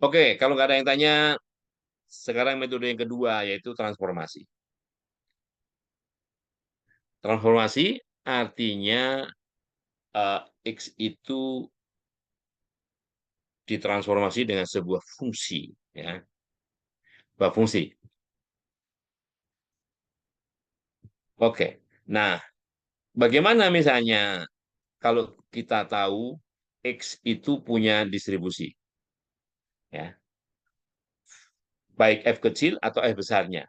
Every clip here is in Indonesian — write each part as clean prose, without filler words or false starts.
Oke, kalau nggak ada yang tanya, sekarang metode yang kedua yaitu transformasi. Transformasi artinya X itu ditransformasi dengan sebuah fungsi, ya, sebuah fungsi. Oke, nah, bagaimana misalnya kalau kita tahu X itu punya distribusi, ya, baik F kecil atau F besarnya.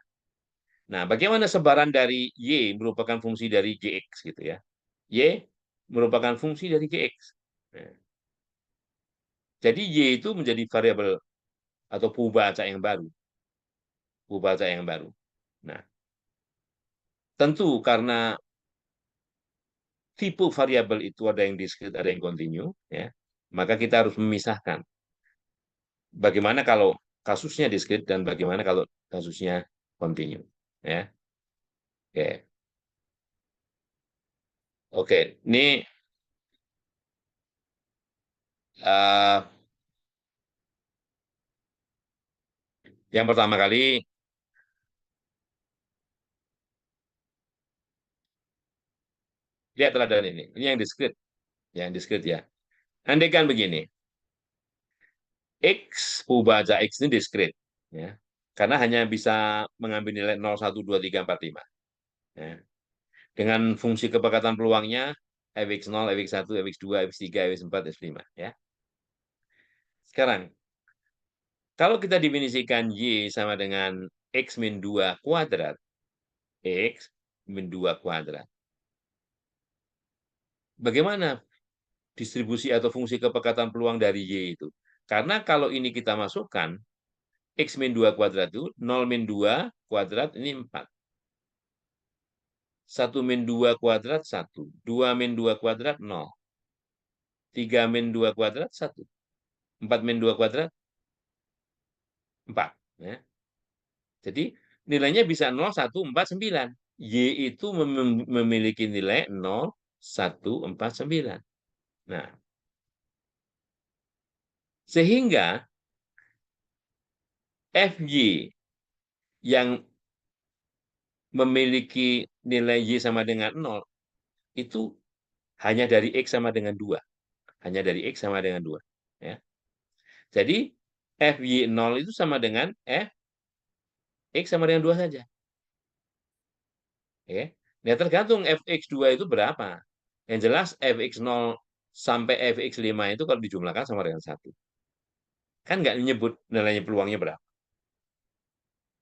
Nah, bagaimana sebaran dari Y merupakan fungsi dari Gx gitu ya. Y merupakan fungsi dari Gx. Nah, jadi Y itu menjadi variabel atau pubacak yang baru, pubacak yang baru. Nah, tentu karena tipe variabel itu ada yang diskrit, ada yang kontinu, ya, maka kita harus memisahkan bagaimana kalau kasusnya diskrit dan bagaimana kalau kasusnya kontinu, ya. Oke, oke. Ini uh, yang pertama kali lihat teladan ini. Ini yang diskrit ya. Andaikan begini, X, pubajak X ini diskrit, ya, karena hanya bisa mengambil nilai 0, 1, 2, 3, 4, 5. Ya. Dengan fungsi kepekatan peluangnya, fx0, fx1, fx2, fx3, fx4, fx5. Ya. Sekarang, kalau kita definisikan Y sama dengan X min 2 kuadrat, X min 2 kuadrat, bagaimana distribusi atau fungsi kepekatan peluang dari Y itu? Karena kalau ini kita masukkan, X min 2 kuadrat itu 0 min 2 kuadrat ini 4. 1 min 2 kuadrat 1. 2 min 2 kuadrat 0. 3 min 2 kuadrat 1. 4 min 2 kuadrat 4. Ya. Jadi nilainya bisa 0, 1, 4, 9. Y itu memiliki nilai 0, 1, 4, 9. Nah, sehingga FY yang memiliki nilai Y sama dengan 0 itu hanya dari X sama dengan 2. Hanya dari X sama dengan 2. Ya. Jadi FY0 itu sama dengan X sama dengan 2 saja. Ya. Nah, tergantung fx2 itu berapa. Yang jelas fx0 sampai fx5 itu kalau dijumlahkan sama dengan 1. Kan nggak menyebut nilainya peluangnya berapa.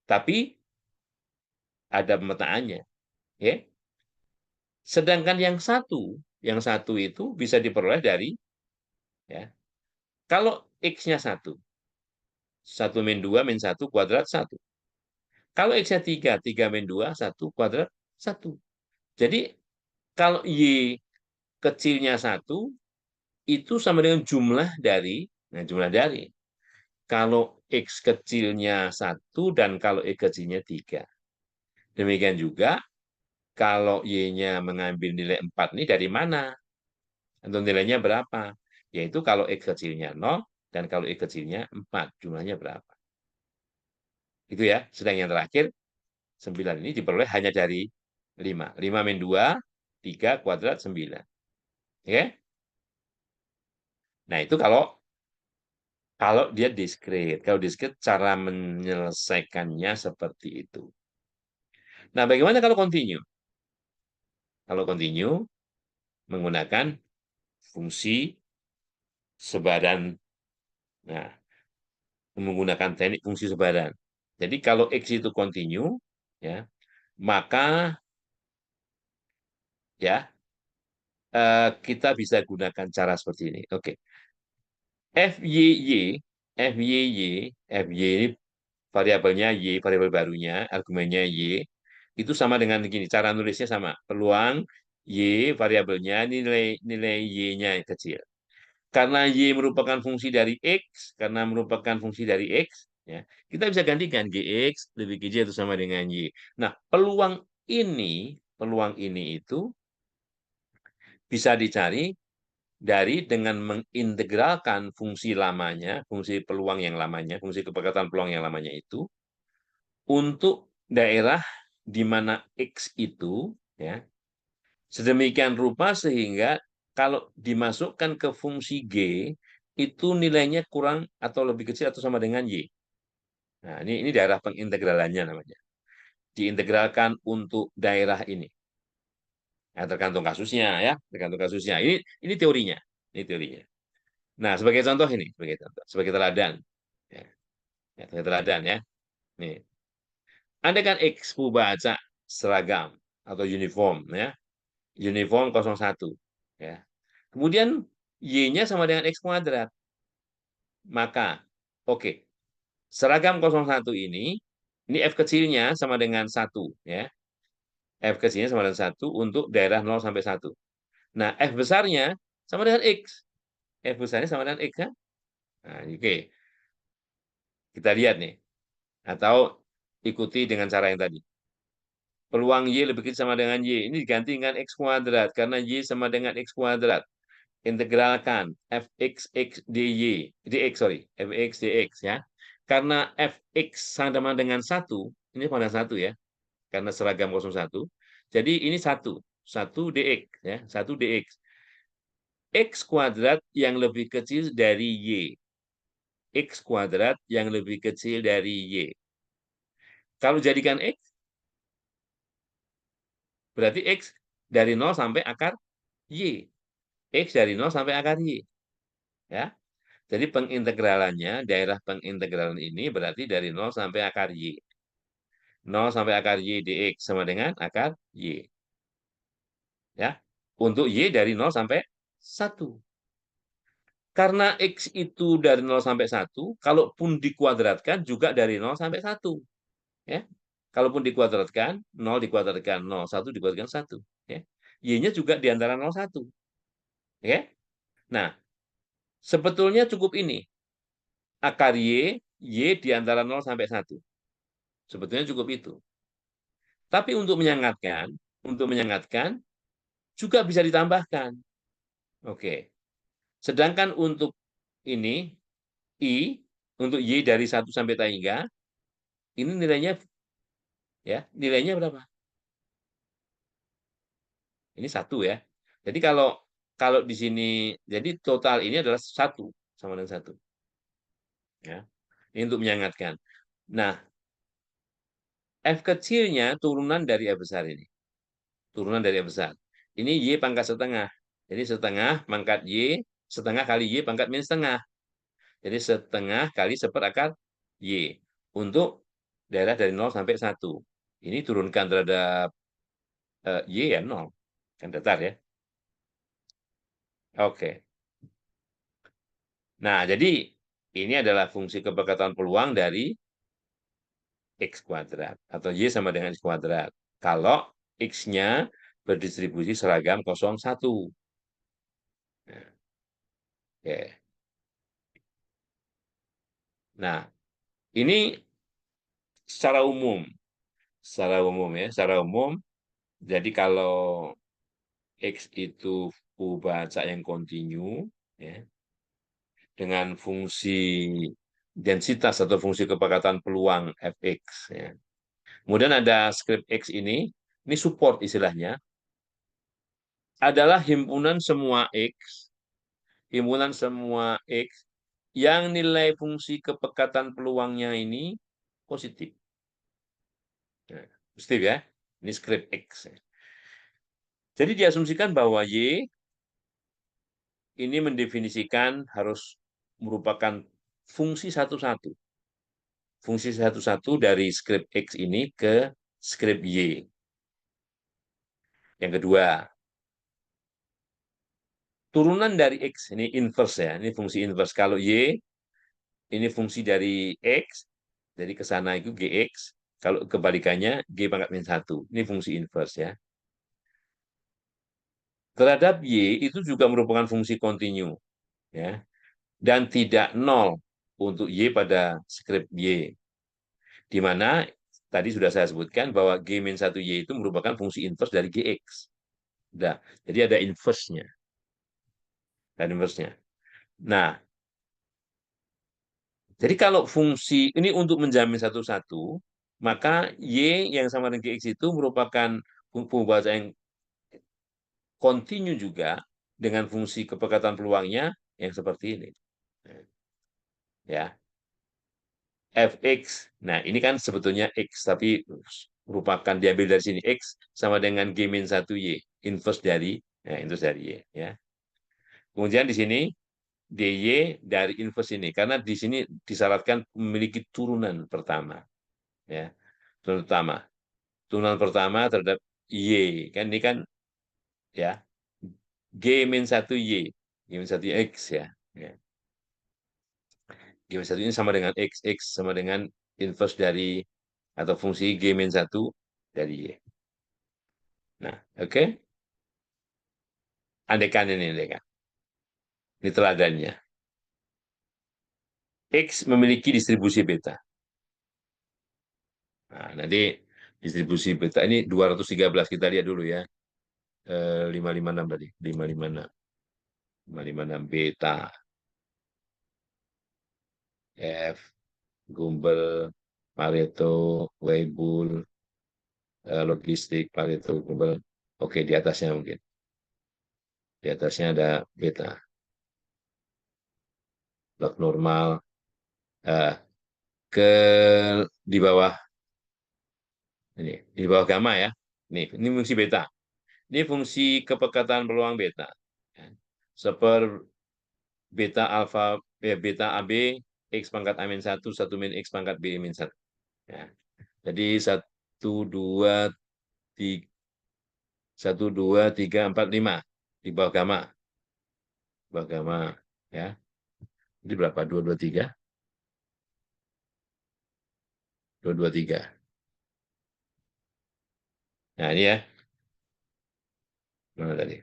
Tapi ada pemetaannya. Ya. Sedangkan yang satu itu bisa diperoleh dari, ya, kalau x-nya 1, 1 min 2 min 1 kuadrat 1. Kalau x-nya 3, 3 min 2, 1 kuadrat 1. Jadi kalau y kecilnya 1, itu sama dengan jumlah dari, nah, jumlah dari. Kalau X kecilnya 1 dan kalau X kecilnya 3. Demikian juga kalau Y-nya mengambil nilai 4 ini dari mana? Atau nilainya berapa? Yaitu kalau X kecilnya 0 dan kalau X kecilnya 4. Jumlahnya berapa? Itu ya. Sedang yang terakhir, 9 ini diperoleh hanya dari 5. 5 min 2, 3 kuadrat 9. Oke? Nah, itu kalau kalau dia diskrit. Kalau diskrit, cara menyelesaikannya seperti itu. Nah, bagaimana kalau continue? Kalau continue, menggunakan fungsi sebaran. Nah, menggunakan teknik fungsi sebaran. Jadi, kalau X itu continue, ya, maka, ya, kita bisa gunakan cara seperti ini. Oke. FYY, FYY ini variabelnya Y, variabel barunya, argumennya Y, itu sama dengan begini, cara nulisnya sama. Peluang Y, variabelnya, nilai Y-nya kecil. Karena Y merupakan fungsi dari X, karena merupakan fungsi dari X, ya, kita bisa gantikan GX lebih GJ itu sama dengan Y. Nah, peluang ini itu bisa dicari dengan mengintegralkan fungsi lamanya, fungsi peluang yang lamanya, fungsi kepekatan peluang yang lamanya itu untuk daerah di mana X itu ya sedemikian rupa sehingga kalau dimasukkan ke fungsi G itu nilainya kurang atau lebih kecil atau sama dengan Y. Nah, ini daerah pengintegralannya namanya. Diintegralkan untuk daerah ini. Nah, tergantung kasusnya ya, tergantung kasusnya. Ini teorinya, ini teorinya. Nah, sebagai contoh ini, sebagai contoh, sebagai teladan. Ya, sebagai teladan ya. Nih, Anda kan X baca seragam atau uniform ya. Uniform 01 ya. Kemudian Y-nya sama dengan X kuadrat. Maka oke, seragam 01 ini F kecilnya sama dengan 1 ya. F kecilnya sama dengan 1 untuk daerah 0 sampai 1. Nah, F besarnya sama dengan X. F besarnya sama dengan X kan? Nah, oke. Kita lihat nih. Atau ikuti dengan cara yang tadi. Peluang Y lebih kecil sama dengan Y. Ini diganti dengan X kuadrat. Karena Y sama dengan X kuadrat. Integralkan Fx X dy. Dx, sorry. Fx dx ya. Karena Fx sama dengan 1. Ini pada 1 ya. Karena seragam 01. Jadi ini 1. 1 dx. Ya. 1 dx. X kuadrat yang lebih kecil dari Y. X kuadrat yang lebih kecil dari Y. Kalau jadikan X, berarti X dari 0 sampai akar Y. X dari 0 sampai akar Y. Ya. Jadi pengintegralannya, daerah pengintegralan ini berarti dari 0 sampai akar Y. 0 sampai akar Y dx sama dengan akar Y. Ya. Untuk Y dari 0 sampai 1. Karena X itu dari 0 sampai 1, kalaupun dikuadratkan juga dari 0 sampai 1. Ya. Kalaupun dikuadratkan, 0 dikuadratkan 0, 1 dikuadratkan 1. Ya. Y-nya juga di antara 0, 1. Ya. Nah, sebetulnya cukup ini. Akar Y di antara 0 sampai 1. Sebetulnya cukup itu. Tapi untuk menyengatkan juga bisa ditambahkan. Oke. Sedangkan untuk ini I untuk Y dari 1 sampai hingga ini nilainya berapa? Ini 1 ya. Jadi kalau kalau di sini jadi total ini adalah 1 sama dengan 1. Ya. Ini untuk menyengatkan. Nah, F kecilnya turunan dari F besar ini. Turunan dari F besar. Ini Y pangkat setengah. Jadi setengah pangkat Y, setengah kali Y pangkat minus setengah. Jadi setengah kali seperakar Y. Untuk daerah dari 0 sampai 1. Ini turunkan terhadap Y ya 0. Kan datar ya. Oke. Nah, jadi ini adalah fungsi kepekatan peluang dari X kuadrat. Atau Y sama dengan X kuadrat. Kalau X-nya berdistribusi seragam 01. Nah, oke. Nah, ini secara umum. Secara umum ya. Secara umum, jadi kalau X itu baca yang kontinu, ya, dengan fungsi densitas atau fungsi kepekatan peluang Fx. Ya. Kemudian ada script X ini support istilahnya, adalah himpunan semua X yang nilai fungsi kepekatan peluangnya ini positif. Nah, positif ya, ini script X. Jadi diasumsikan bahwa Y ini mendefinisikan harus merupakan fungsi satu-satu. Fungsi satu-satu dari script X ini ke script Y. Yang kedua, turunan dari X, ini inverse ya, ini fungsi inverse. Kalau Y, ini fungsi dari X, jadi ke sana itu GX, kalau kebalikannya G pangkat min 1. Ini fungsi inverse ya. Terhadap Y itu juga merupakan fungsi kontinu. Ya, dan tidak nol untuk Y pada script Y. Di mana tadi sudah saya sebutkan bahwa G-1Y itu merupakan fungsi inverse dari GX. Nah, jadi ada inverse-nya. dan inverse-nya. Nah, jadi kalau fungsi ini untuk menjamin satu-satu, maka Y yang sama dengan GX itu merupakan pembaca yang kontinu juga dengan fungsi kepekatan peluangnya yang seperti ini. Ya, Fx. Nah, ini kan sebetulnya X, tapi merupakan diambil dari sini. X sama dengan G-1Y, inverse dari, nah, inverse dari Y. Ya. Kemudian di sini, dy dari inverse ini. Karena di sini disyaratkan memiliki turunan pertama. Ya, turunan pertama. Turunan pertama terhadap Y. Kan ini kan, ya, G-1Y. G-1 X, ya. Ya. G-1 ini sama dengan X. X sama dengan inverse dari, atau fungsi G-1 dari Y. Nah, oke. Andekan ini, andekan. Ini teladannya. X memiliki distribusi beta. Nah, nanti distribusi beta ini 213 kita lihat dulu ya. 556 tadi, 556. 556 beta, F, Gumbel, Pareto, Weibull, logistik, Pareto, Gumbel. Oke, di atasnya mungkin. Di atasnya ada beta, log normal, eh, ke di bawah ini, di bawah gamma ya. Ini fungsi beta. Ini fungsi kepekatan peluang beta. Ya. Seper beta alfa, beta AB, X pangkat A min 1, 1 min X pangkat B min 1. Ya. Jadi 3, 1, 2, 3, 4, 5. Di bawah gamma. Di bawah gamma. Ya. Jadi berapa? 2, 2, 3. 2, 2, 3. Nah, ini ya. Mana tadi?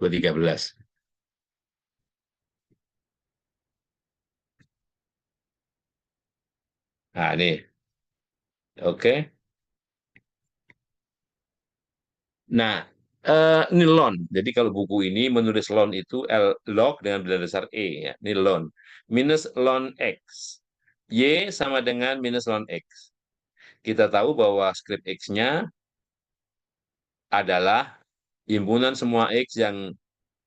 2, 13. Nah, ini. Oke. Nah, ini lon. Jadi kalau buku ini menulis lon itu L log dengan bilangan besar E. Ya. Ini lon. Minus lon X. Y sama dengan minus lon X. Kita tahu bahwa skrip X-nya adalah himpunan semua X yang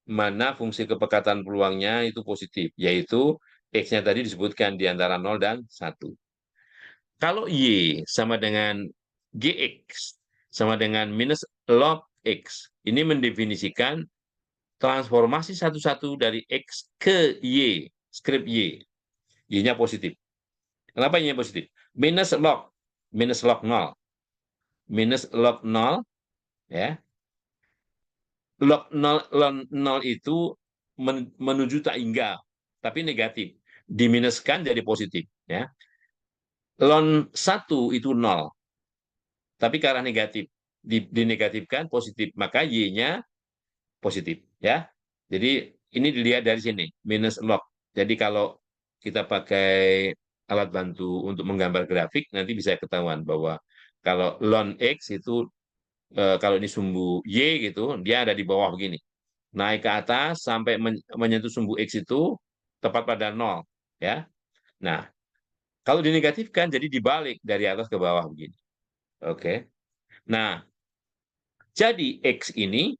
mana fungsi kepekatan peluangnya itu positif, yaitu X-nya tadi disebutkan di antara 0 dan 1. Kalau Y sama dengan GX sama dengan minus log X, ini mendefinisikan transformasi satu-satu dari X ke Y, skrip Y. Y-nya positif. Kenapa Y-nya positif? Minus log 0. Minus log 0, ya. Log 0, log 0 itu menuju tak hingga, tapi negatif. Diminuskan jadi positif. Ya. Log 1 itu 0, tapi ke arah negatif. Dinegatifkan positif, maka Y-nya positif. Ya. Jadi ini dilihat dari sini, minus log. Jadi kalau kita pakai alat bantu untuk menggambar grafik, nanti bisa ketahuan bahwa kalau ln X itu, kalau ini sumbu Y gitu, dia ada di bawah begini. Naik ke atas sampai menyentuh sumbu X itu tepat pada 0. Ya. Nah, kalau dinegatifkan jadi dibalik dari atas ke bawah begini. Oke. Nah, jadi X ini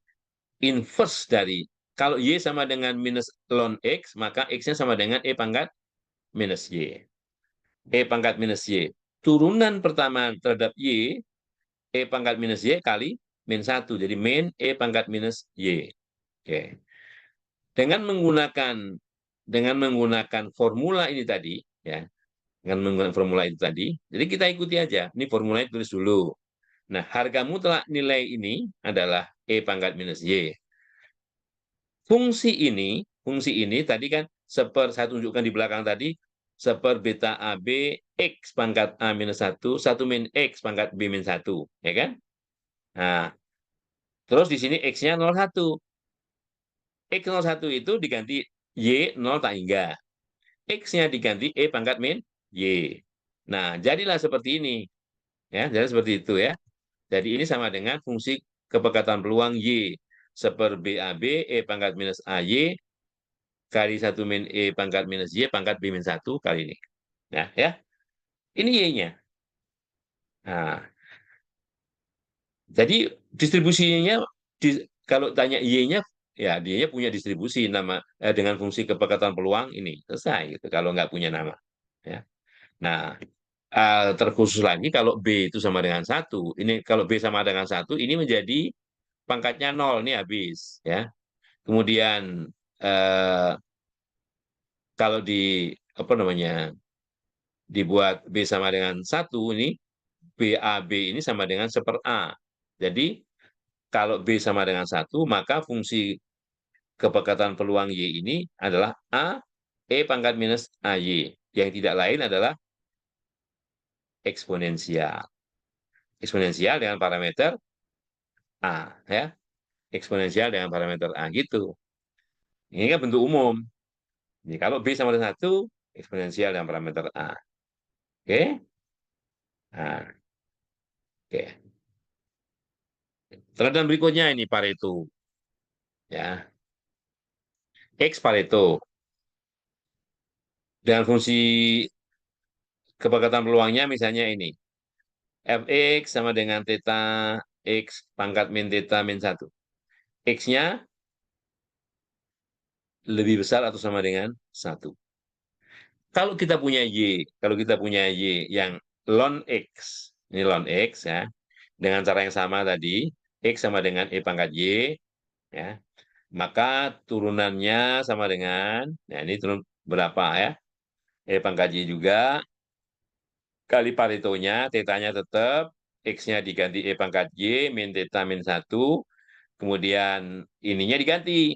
inverse dari, kalau Y sama dengan minus ln X, maka X-nya sama dengan E pangkat minus Y. E pangkat minus Y. Turunan pertama terhadap Y, E pangkat minus Y kali min 1. Jadi min E pangkat minus Y. Oke. Dengan menggunakan formula ini tadi, ya, dengan menggunakan formula itu tadi, jadi kita ikuti aja. Ini formulanya tulis dulu. Nah, harga mutlak nilai ini adalah E pangkat minus Y. Fungsi ini tadi kan saya tunjukkan di belakang tadi, seper beta AB X pangkat A minus 1, 1 min X pangkat B min 1. Ya kan? Nah, terus di sini X-nya 01. X01 itu diganti Y 0 tak hingga. X-nya diganti E pangkat min Y. Nah, jadilah seperti ini. Ya, jadi seperti itu ya. Jadi ini sama dengan fungsi kepekatan peluang Y. Seper BAB, E pangkat minus AY, kali 1 min E pangkat minus Y pangkat B min 1 kali ini. Nah, ya. Ini Y-nya. Nah, jadi distribusinya, kalau tanya Y-nya, ya dia punya distribusi nama dengan fungsi kepekatan peluang ini. Selesai gitu, kalau nggak punya nama. Ya. Nah, terkhusus lagi kalau B itu sama dengan satu, ini kalau B sama dengan satu, ini menjadi pangkatnya nol, ini habis ya. Kemudian eh, kalau di apa namanya dibuat B sama dengan satu, ini BAB ini sama dengan seper A. Jadi kalau B sama dengan satu, maka fungsi kepekatan peluang Y ini adalah A E pangkat minus AY. Yang tidak lain adalah eksponensial. Eksponensial dengan parameter A, ya. Eksponensial dengan parameter A gitu. Ini kan bentuk umum. Jadi kalau B sama dengan satu, eksponensial dengan parameter A. Oke? Nah, oke. Teladan berikutnya ini Pareto. Ya, X Pareto. Dengan fungsi kepekatan peluangnya misalnya ini. Fx sama dengan theta X pangkat min theta min 1. X-nya lebih besar atau sama dengan 1. Kalau kita punya Y yang ln X, ini ln X ya, dengan cara yang sama tadi, X sama dengan E pangkat Y, ya, maka turunannya sama dengan, nah ini turun berapa ya, E pangkat Y juga, kali Paretonya, tetanya tetap, X-nya diganti E pangkat Y, min theta min 1, kemudian ininya diganti,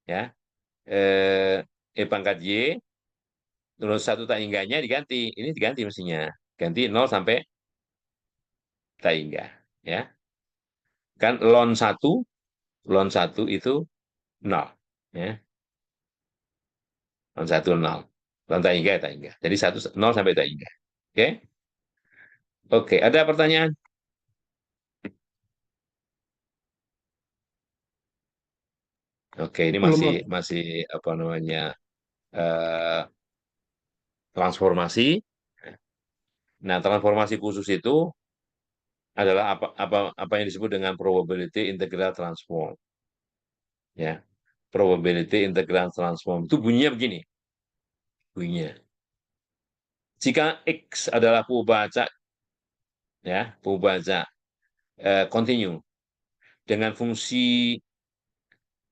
ya, E pangkat Y, terus satu tak hingganya diganti. Ini diganti mestinya. Ganti 0 sampai tak hingga. Ya. Kan ln 1 itu 0. Ya. Ln 1 0. Ln tak hingga, tak hingga. Jadi 0 sampai tak hingga. Oke. Oke, ada pertanyaan? Oke, ini Belum, masih Bang. masih apa namanya? eh, transformasi. Nah, transformasi khusus itu adalah apa yang disebut dengan probability integral transform, ya. Probability integral transform itu bunyinya begini. Bunyinya. Jika X adalah Fibonacci, ya, Fibonacci continue dengan fungsi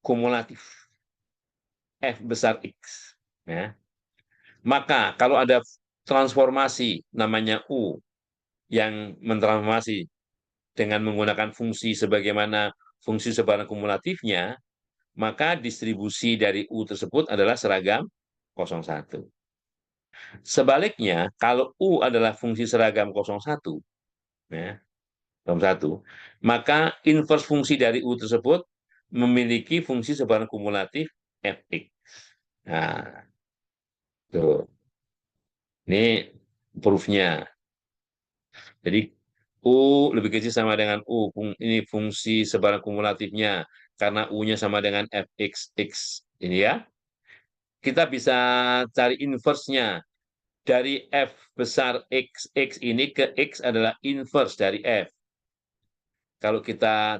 kumulatif F besar X, ya, maka kalau ada transformasi namanya U yang mentransformasi dengan menggunakan fungsi sebagaimana fungsi sebaran kumulatifnya, maka distribusi dari U tersebut adalah seragam 01. Sebaliknya, kalau U adalah fungsi seragam 01, ya, satu, maka inverse fungsi dari U tersebut memiliki fungsi sebaran kumulatif Fx. Nah, tuh. Ini proof-nya. Jadi U lebih kecil sama dengan U. Ini fungsi sebaran kumulatifnya. Karena U-nya sama dengan Fx, X. Ini ya. Kita bisa cari inverse-nya. Dari F besar X, X ini ke X adalah inverse dari F. Kalau kita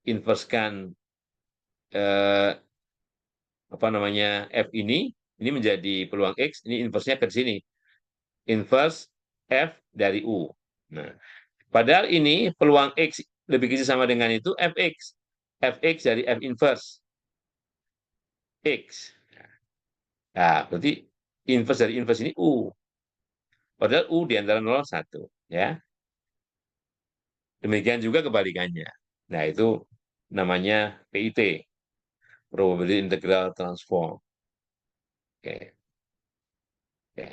inversekan eh, apa namanya F ini menjadi peluang X, ini inverse-nya ke sini. Inverse F dari U. Nah, padahal ini peluang X lebih kecil sama dengan itu Fx. Fx dari F inverse X. Nah, berarti inverse dari inverse ini U. Padahal U di antara 0 dan 1. Ya. Demikian juga kebalikannya. Nah, itu namanya PIT. Probability Integral Transform. Oke. Oke.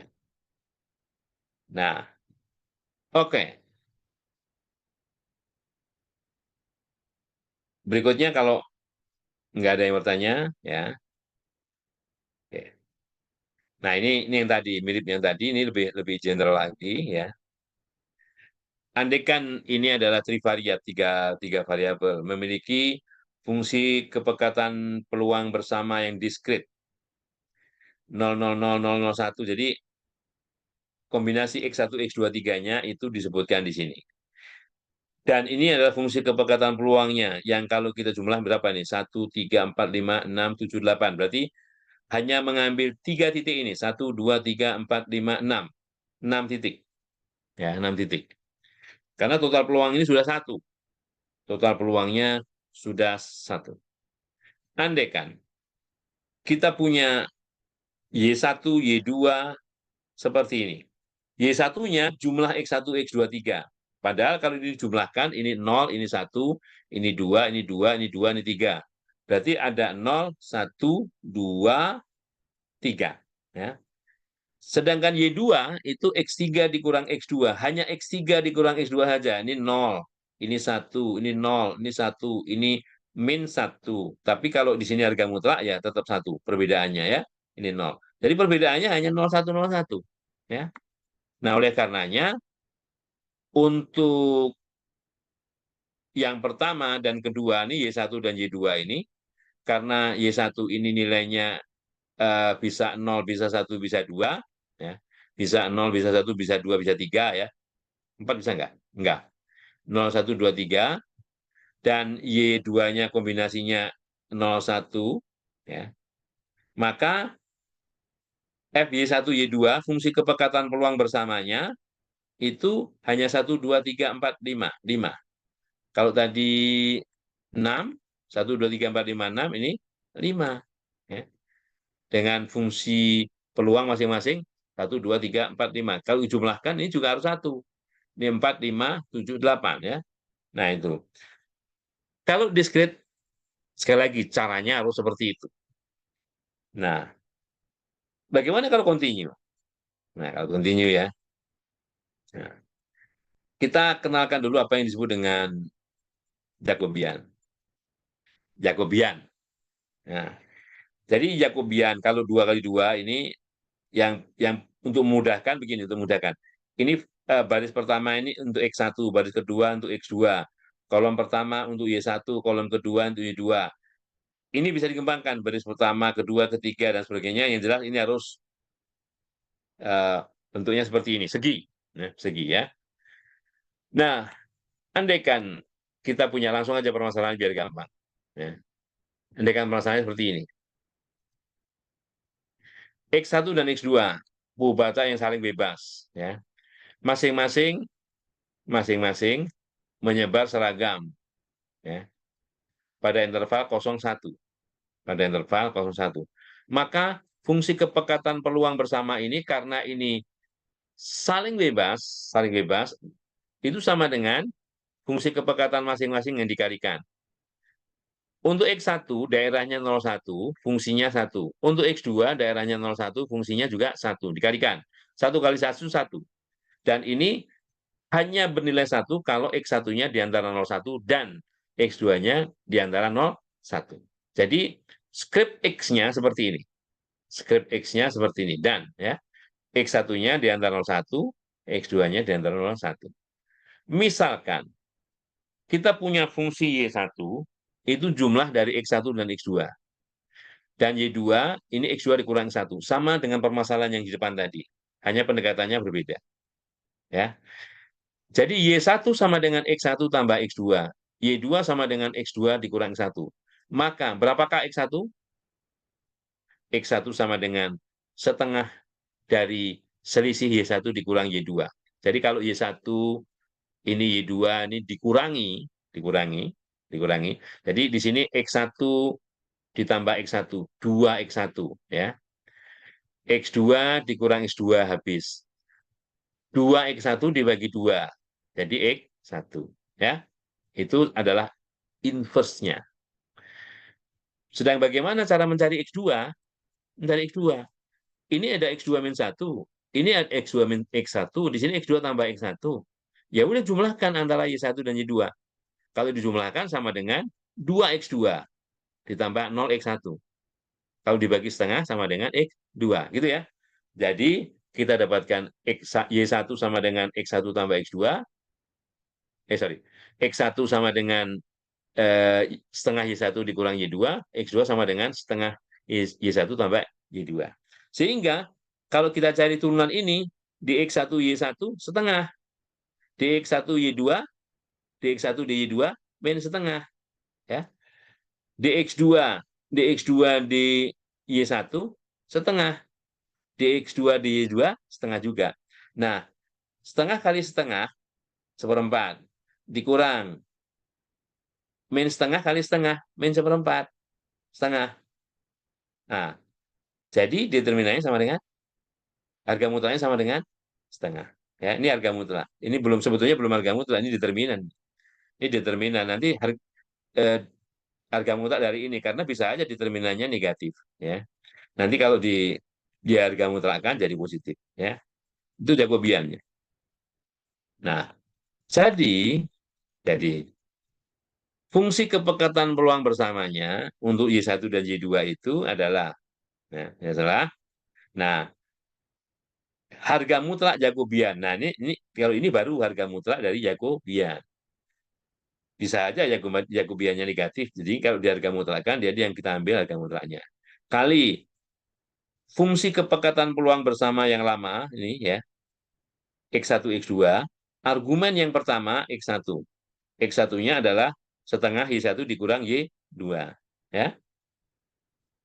Nah, oke. Berikutnya kalau nggak ada yang bertanya, ya. Oke. Nah, ini yang tadi, mirip yang tadi, ini lebih general lagi ya. Andaikan ini adalah trivariat, tiga variabel, memiliki fungsi kepekatan peluang bersama yang diskrit, 0,00,001. Jadi kombinasi X1, X2, 3-nya itu disebutkan di sini. Dan ini adalah fungsi kepekatan peluangnya, yang kalau kita jumlah berapa nih? 1, 3, 4, 5, 6, 7, 8. Berarti hanya mengambil 3 titik ini. 1, 2, 3, 4, 5, 6. 6 titik. Ya, 6 titik. Karena total peluang ini sudah 1. Total peluangnya sudah 1. Andaikan kita punya Y1, Y2 seperti ini. Y1-nya jumlah X1, X2, 3. Padahal kalau ini dijumlahkan, ini 0, ini 1, ini 2, ini 2, ini 2, ini 3. Berarti ada 0, 1, 2, 3. Ya. Sedangkan Y2 itu X3 dikurang X2. Hanya X3 dikurang X2 saja. Ini 0, ini 1, ini 0, ini 1, ini min 1. Tapi kalau di sini harga mutlak ya tetap 1 perbedaannya ya. Ini 0. Jadi perbedaannya hanya 0, 1, 0, 1. Ya. Nah, oleh karenanya untuk yang pertama dan kedua nih Y1 dan Y2 ini, karena Y1 ini nilainya bisa 0, bisa 1, bisa 2, ya. Bisa 0, bisa 1, bisa 2, bisa 3 ya. 4 bisa enggak? Enggak. 0, 1, 2, 3 dan Y2-nya kombinasinya 0, 1 ya. Maka FY1 Y2 fungsi kepekatan peluang bersamanya itu hanya 1, 2, 3, 4, 5. 5. Kalau tadi 6, 1, 2, 3, 4, 5, 6, ini 5. Ya. Dengan fungsi peluang masing-masing, 1, 2, 3, 4, 5. Kalau dijumlahkan, ini juga harus 1. Ini 4, 5, 7, 8. Ya. Nah, itu. Kalau discrete, sekali lagi, caranya harus seperti itu. Nah, bagaimana kalau continue? Nah, kalau continue ya. Nah, kita kenalkan dulu apa yang disebut dengan Jacobian. Jacobian. Nah, jadi Jacobian, kalau 2 kali 2 ini yang untuk memudahkan begini, untuk memudahkan. Ini baris pertama ini untuk X1, baris kedua untuk X2. Kolom pertama untuk Y1, kolom kedua untuk Y2. Ini bisa dikembangkan, baris pertama, kedua, ketiga, dan sebagainya. Yang jelas ini harus bentuknya seperti ini, segi. Ya, segi ya. Nah, andaikan kita punya, langsung aja permasalahan biar gampang. Ya. Andaikan permasalahannya seperti ini. X1 dan X2, bubata yang saling bebas. Ya. Masing-masing menyebar seragam ya, pada interval 0,1. Pada interval 0,1. Maka fungsi kepekatan peluang bersama ini, karena ini saling bebas, itu sama dengan fungsi kepekatan masing-masing yang dikalikan. Untuk X1, daerahnya 0,1, fungsinya 1. Untuk X2, daerahnya 0,1, fungsinya juga 1. Dikalikan. 1 kali 1, 1. Dan ini hanya bernilai 1 kalau X1-nya di antara 0,1 dan X2-nya di antara 0,1. Jadi, script X-nya seperti ini. Script X-nya seperti ini. Dan ya, X1-nya di antara 0,1, X2-nya di antara 0,1. Misalkan, kita punya fungsi Y1, itu jumlah dari X1 dan X2. Dan Y2, ini X2 dikurang 1. Sama dengan permasalahan yang di depan tadi. Hanya pendekatannya berbeda. Ya. Jadi Y1 sama dengan X1 tambah X2. Y2 sama dengan X2 dikurang 1. Maka berapakah X1? X1 sama dengan setengah dari selisih Y1 dikurang Y2. Jadi kalau Y1 ini Y2 ini dikurangi. Jadi di sini X1 ditambah X1, 2X1 ya. X2 dikurang X2 habis. 2X1 dibagi 2. Jadi X1 ya. Itu adalah inverse-nya. Sedang bagaimana cara mencari X2? Mencari X2. Ini ada X2 min 1. Ini ada X2 min X1. Di sini X2 tambah X1. Ya udah jumlahkan antara Y1 dan Y2. Kalau dijumlahkan sama dengan 2X2 ditambah 0X1. Kalau dibagi setengah sama dengan X2. Gitu ya. Jadi kita dapatkan Y1 sama dengan X1 tambah X2, X1 sama dengan setengah Y1 dikurang Y2, X2 sama dengan setengah Y1 tambah Y2. Sehingga kalau kita cari turunan ini, dx1 Y1 setengah, dx1 Y2, dx1 dy2 min setengah, ya. dx2 dx2 dy1 setengah, dx2 dy2 setengah juga. Nah, setengah kali setengah seperempat dikurang min setengah kali setengah min seperempat setengah. Nah, jadi determinannya sama dengan harga mutlaknya sama dengan setengah. Ya, ini harga mutlak. Ini belum, sebetulnya belum harga mutlak, ini determinan. Ini determinan. Nanti harga mutlak dari ini karena bisa aja determinannya negatif, ya. Nanti kalau di harga mutlakkan jadi positif, ya. Itu Jacobiannya. Nah, jadi fungsi kepekatan peluang bersamanya untuk Y1 dan Y2 itu adalah, nah, ya salah. Nah, harga mutlak Jacobian. Nah, ini kalau ini baru harga mutlak dari Jacobian. Bisa aja Jacobiannya negatif. Jadi kalau di harga mutlakkan, dia yang kita ambil harga mutlaknya. Kali fungsi kepekatan peluang bersama yang lama, ini ya, X1, X2, argumen yang pertama X1. X1-nya adalah setengah Y1 dikurang Y2. Ya.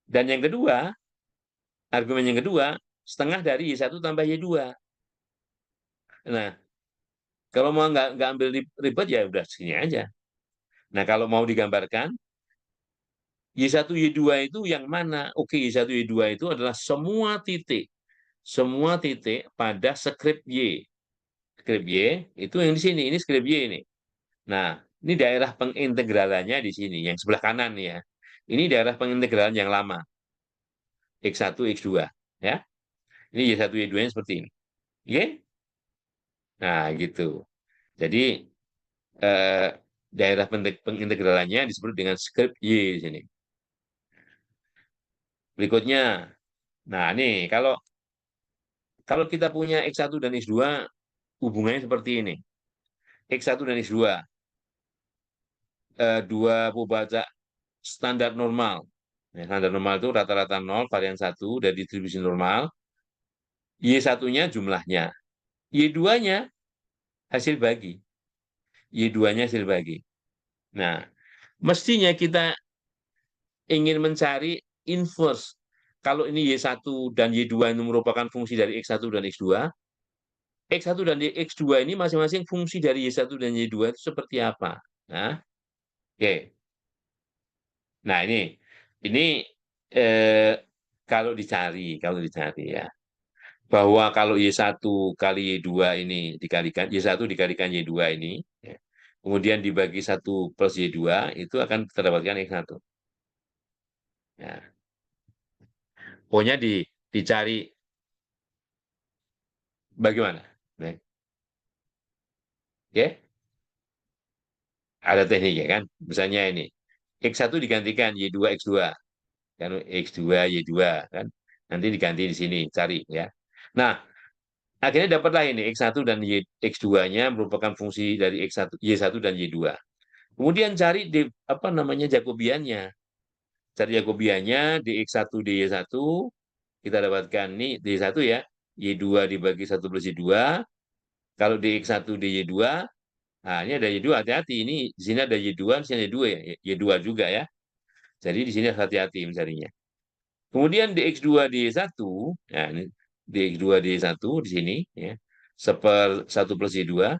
Dan yang kedua, argumen yang kedua, setengah dari Y1 tambah Y2. Nah, kalau mau nggak ambil ribet, ya udah segini aja. Nah, kalau mau digambarkan, Y1, Y2 itu yang mana? Oke, Y1, Y2 itu adalah semua titik. Semua titik pada skrip Y. Skrip Y itu yang di sini, ini skrip Y ini. Nah, ini daerah pengintegralannya di sini, yang sebelah kanan ya. Ini daerah pengintegralan yang lama, X1, X2. Ya. Ini Y1, Y2-nya seperti ini. Oke? Nah, gitu. Jadi, eh, daerah pengintegralannya disebut dengan skrip Y di sini. Berikutnya, nah nih, kalau kalau kita punya X1 dan X2, hubungannya seperti ini. X1 dan X2, dua pembaca standar normal. Ya, standar normal itu rata-rata 0, varian 1 dari distribusi normal. Y1-nya jumlahnya. Y2-nya hasil bagi. Y2-nya hasil bagi. Nah, mestinya kita ingin mencari inverse. Kalau ini Y1 dan Y2 itu merupakan fungsi dari X1 dan X2, X1 dan X2 ini masing-masing fungsi dari Y1 dan Y2 itu seperti apa? Nah, oke. Nah, ini eh, kalau dicari ya, bahwa kalau Y1 kali Y2 ini dikalikan, Y1 dikalikan Y2 ini, ya, kemudian dibagi 1 plus Y2, itu akan terdapatkan X1. Ya. Pokoknya dicari bagaimana. Nah, ya, ada tekniknya kan. Misalnya ini, X1 digantikan Y2, X2. Kan X2, Y2 kan. Nanti diganti di sini, cari ya. Nah, akhirnya dapatlah ini X1 dan X2-nya merupakan fungsi dari X1, Y1 dan Y2. Kemudian cari apa namanya Jacobiannya. Cari Jacobiannya dx1 dy1, kita dapatkan nih dy1 ya, Y2 dibagi 1 plus Y2. Kalau dx1 dy2, nah ini ada Y2, hati-hati, ini di sini ada Y2, di sini ada Y2 ya, Y2 juga ya. Jadi di sini harus hati-hati mencarinya. Kemudian dx2 dy1, nah ini dx2 dy1 di sini ya, seper 1 plus Y2.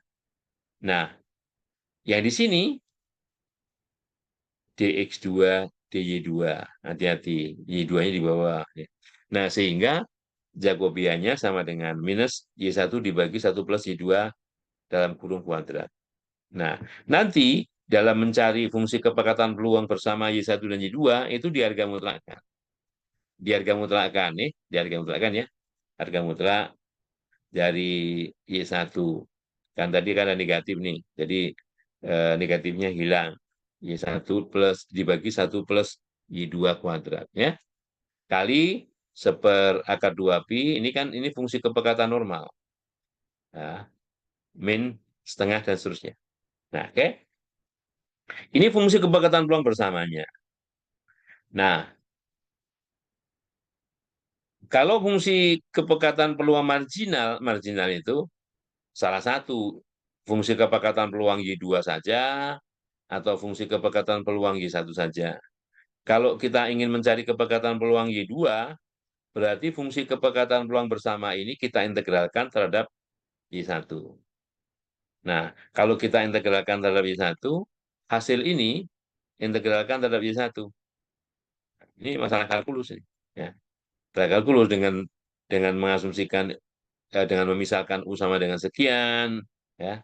Nah, yang di sini dx2 dy2. Hati-hati, y2-nya di bawah. Ya. Nah, sehingga Jacobiannya sama dengan minus y1 dibagi 1 plus y2 dalam kurung kuadrat. Nah, nanti dalam mencari fungsi kepekatan peluang bersama y1 dan y2, itu di harga mutlakkan. Di harga mutlakkan, nih, di harga mutlakkan ya. Harga mutlak dari y1. Kan tadi kan ada negatif nih, jadi negatifnya hilang. Y1 plus dibagi 1 plus Y2 kuadrat. Ya. Kali seperakar 2pi, ini fungsi kepekatan normal. Nah, min setengah dan seterusnya. Nah, oke. Ini fungsi kepekatan peluang bersamanya. Nah, kalau fungsi kepekatan peluang marginal itu salah satu fungsi kepekatan peluang Y2 saja atau fungsi kepekatan peluang Y1 saja. Kalau kita ingin mencari kepekatan peluang Y2, berarti fungsi kepekatan peluang bersama ini kita integralkan terhadap Y1. Nah, kalau kita integralkan terhadap Y1, hasil ini integralkan terhadap Y1. Ini masalah kalkulus ini. Ya. Kalkulus dengan mengasumsikan dengan memisahkan U sama dengan sekian, ya,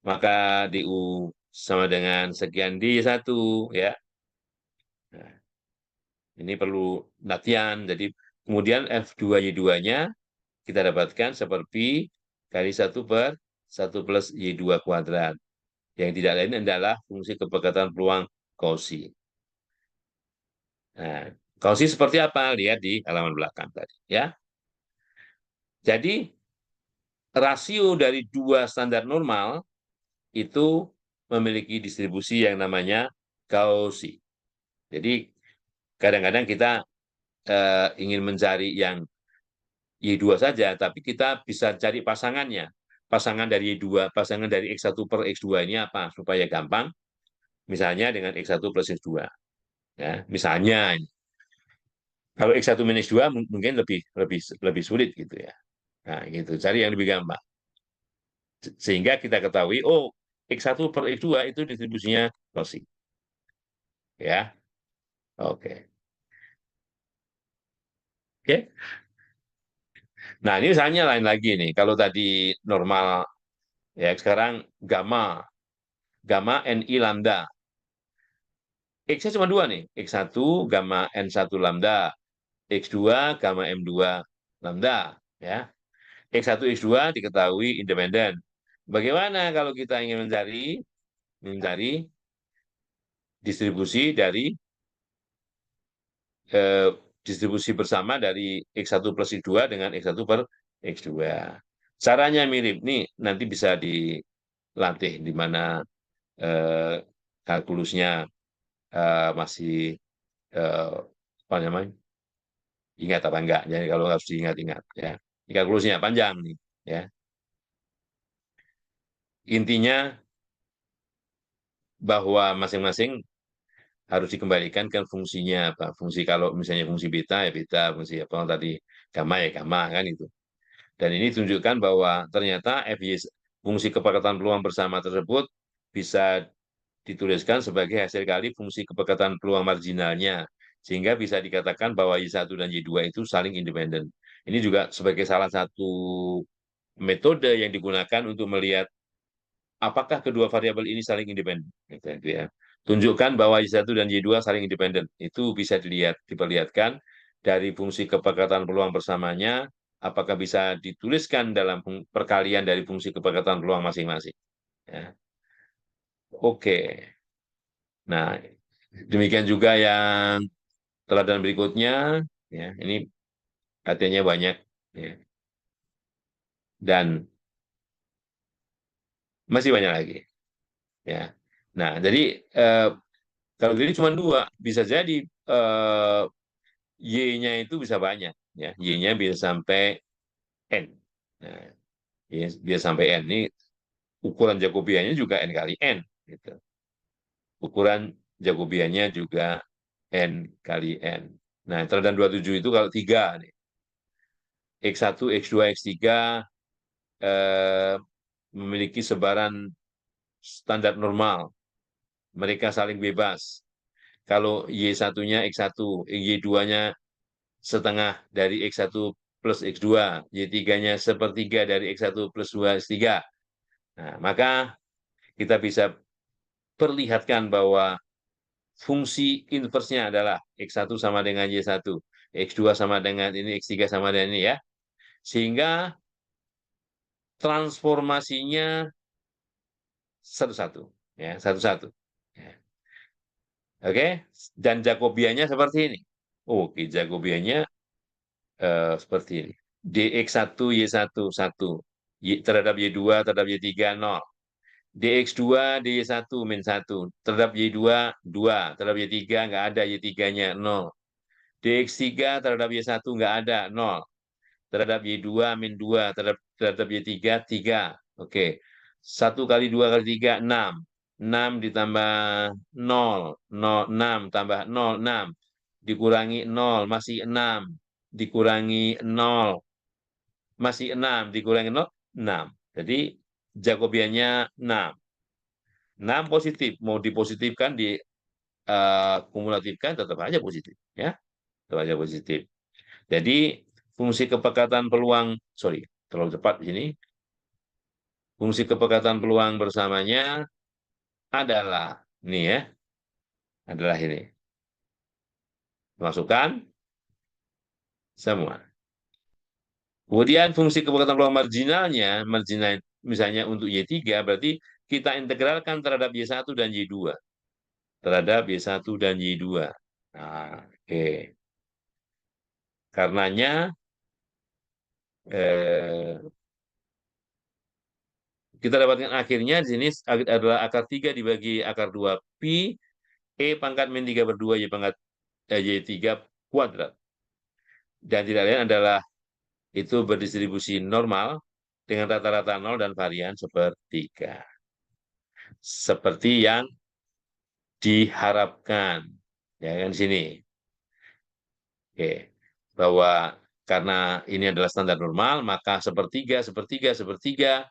maka di U sama dengan sekian di satu, ya. Nah, ini perlu latihan. Jadi kemudian F2Y2-nya kita dapatkan seperti kali 1/1 plus Y2 kuadrat. Yang tidak lain adalah fungsi kepekatan peluang Cauchy. Nah, Cauchy seperti apa? Lihat di halaman belakang tadi, ya. Jadi rasio dari dua standar normal itu memiliki distribusi yang namanya Cauchy. Jadi kadang-kadang kita ingin mencari yang Y2 saja, tapi kita bisa cari pasangannya. Pasangan dari Y2, pasangan dari X1 per X2 ini apa? Supaya gampang. Misalnya dengan X1 plus X2. Ya, misalnya, kalau X1 minus X2 mungkin lebih lebih lebih sulit gitu ya. Nah, gitu. Cari yang lebih gampang. Sehingga kita ketahui, oh, X1 per X2 itu distribusinya Cauchy. Ya, oke. Oke. Nah, ini misalnya lain lagi nih. Kalau tadi normal, ya sekarang gamma, gamma NI lambda. X-nya cuma dua nih. X1 gamma N1 lambda. X2 gamma M2 lambda. Ya. X1, X2 diketahui independen. Bagaimana kalau kita ingin mencari distribusi dari eh, distribusi bersama dari X1 plus X2 dengan X1 per X2. Caranya mirip. Nih, nanti bisa dilatih di mana kalkulusnya masih apa namanya, ingat apa enggak. Jadi kalau harus diingat-ingat ya. Ini kalkulusnya panjang nih ya. Intinya bahwa masing-masing harus dikembalikan ke fungsinya apa. Fungsi kalau misalnya fungsi beta ya beta, fungsi apa tadi gamma ya gamma kan itu. Dan ini tunjukkan bahwa ternyata fungsi kepekatan peluang bersama tersebut bisa dituliskan sebagai hasil kali fungsi kepekatan peluang marginalnya, sehingga bisa dikatakan bahwa Y1 dan Y2 itu saling independen. Ini juga sebagai salah satu metode yang digunakan untuk melihat apakah kedua variabel ini saling independen. Gitu ya. Tunjukkan bahwa Y1 dan Y2 saling independen. Itu bisa diperlihatkan dari fungsi kepekatan peluang bersamanya, apakah bisa dituliskan dalam perkalian dari fungsi kepekatan peluang masing-masing. Ya. Oke. Nah, demikian juga yang teladan berikutnya, ya, ini artinya banyak, ya, dan masih banyak lagi, ya. Nah, jadi eh, kalau ini cuma dua, bisa jadi eh, y-nya itu bisa banyak, ya, y-nya bisa sampai n, nah, bisa sampai n. Ini ukuran Jacobiannya juga n kali n, gitu. Ukuran Jacobiannya juga n kali n. Nah, teladan 27 itu kalau tiga nih. X1, X2, X3 eh, memiliki sebaran standar normal. Mereka saling bebas. Kalau Y1-nya X1, Y2-nya setengah dari X1 plus X2, Y3-nya sepertiga dari X1 plus 2 X3. Nah, maka kita bisa perlihatkan bahwa fungsi inversnya adalah X1 sama dengan Y1, X2 sama dengan ini, X3 sama dengan ini ya. Sehingga transformasinya satu-satu, ya, satu-satu. Ya. Oke, dan Jacobiannya seperti ini. Oke, Jacobiannya seperti ini. Dx1, Y1, 1. Terhadap Y2, terhadap Y3, 0. Dx2, dy1, min 1. Terhadap Y2, 2. Terhadap Y3, nggak ada Y3-nya, 0. Dx3 terhadap Y1 nggak ada, 0. Terhadap Y2, min 2. Terhadap Y3, 3. Oke. 1 kali 2 kali 3, 6. 6 ditambah 0. 0, 6 tambah 0, 6. Dikurangi 0, masih 6. Dikurangi 0, masih 6. Dikurangi 0, 6. Jadi Jacobiannya 6. 6 positif. Mau dipositifkan, kumulatifkan, tetap aja positif. Ya, tetap aja positif. Jadi fungsi kepekatan peluang, sorry, terlalu cepat di sini. Fungsi kepekatan peluang bersamanya adalah ini ya, adalah ini. Masukkan semua. Kemudian fungsi kepekatan peluang marginalnya, marginal misalnya untuk Y3 berarti kita integralkan terhadap Y1 dan Y2. Terhadap Y1 dan Y2. Nah, oke. Karenanya kita dapatkan akhirnya di sini adalah akar 3 dibagi akar 2 pi E pangkat min 3/2 Y pangkat Y3 kuadrat. Dan tidak lain adalah itu berdistribusi normal dengan rata-rata 0 dan varian sepertiga. Seperti yang diharapkan. Ya kan di sini. Oke. Bahwa karena ini adalah standar normal, maka sepertiga, sepertiga, sepertiga,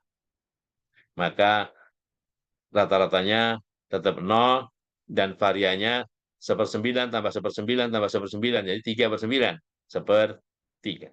maka rata-ratanya tetap 0 dan variannya 1/9 tambah 1/9 tambah 1/9, jadi 3/9, 1/3.